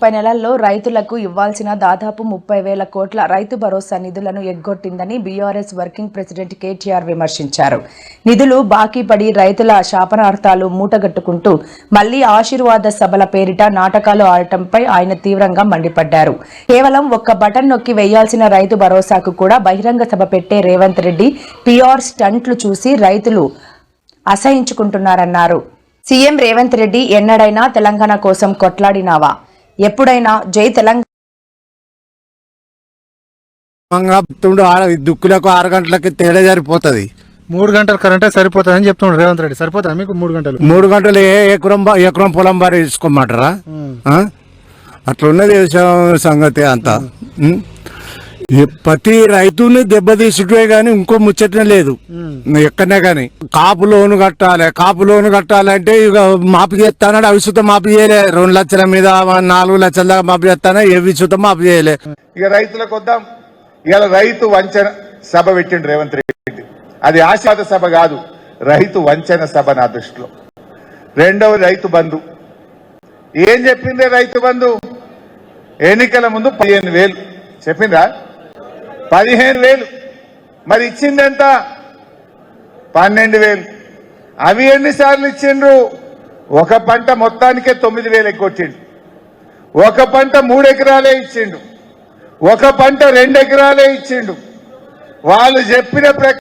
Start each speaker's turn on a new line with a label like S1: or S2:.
S1: 30 నెలల్లో రైతులకు ఇవ్వాల్సిన దాదాపు 30,000 కోట్ల రైతు భరోసా నిధులను ఎగ్గొట్టిందని బీఆర్ఎస్ వర్కింగ్ ప్రెసిడెంట్ కేటీఆర్ విమర్శించారు. నిధులు బాకీ పడి రైతుల శాపనార్థాలు మూటగట్టుకుంటూ మళ్లీ ఆశీర్వాద సభల పేరిట నాటకాలు ఆడటంపై ఆయన తీవ్రంగా మండిపడ్డారు. కేవలం ఒక్క బటన్ నొక్కి వేయాల్సిన రైతు భరోసాకు కూడా బహిరంగ సభ పెట్టే రేవంత్ రెడ్డి పీఆర్ స్టంట్లు చూసి రైతులు అసహించుకుంటున్నారన్నారు. సీఎం రేవంత్ రెడ్డి ఎన్నడైనా తెలంగాణ కోసం కొట్లాడినావా? ఎప్పుడైనా జై తెలంగాణ
S2: దుక్కులకు 6 గంటలకి తేడా సరిపోతుంది.
S3: 3 గంటలు కరెంటే సరిపోతుందని చెప్తున్నాడు రేవంత్ రెడ్డి. సరిపోతా మీకు 3 గంటలు?
S2: 3 గంటలు ఎకరం పొలం బారి తీసుకోమంటారా? అట్లున్నది సంగతి అంతా. ప్రతి రైతుని దెబ్బతీసుడే గాని ఇంకో ముచ్చటనే లేదు ఎక్కడనే గాని. కాపు లోను కట్టాలంటే ఇక మాపు చేస్తానని అవి సుతం మాపు చేయలే. 2 లక్షల మీద 4 లక్షల దాకా మాపు చేస్తానా ఎవి సుతం మాపు చేయలే.
S4: ఇక రైతులకు వద్దాం. ఇలా రైతు వంచన సభ పెట్టిండు రేవంత్ రెడ్డి. అది ఆశీర్వాద సభ కాదు, రైతు వంచన సభ నా దృష్టిలో. రెండవది రైతు బంధు. ఏం చెప్పింది రైతు బంధు? ఎన్నికల ముందు 15,000 చెప్పిందా? 15,000. మరి ఇచ్చింది ఎంత? 12,000. అవి ఎన్నిసార్లు ఇచ్చిండ్రు? ఒక పంట మొత్తానికే 9,000 ఎగ్గొట్టిండు. ఒక పంట 3 ఎకరాలే ఇచ్చిండు. ఒక పంట 2 ఎకరాలే ఇచ్చిండు. వాళ్ళు చెప్పిన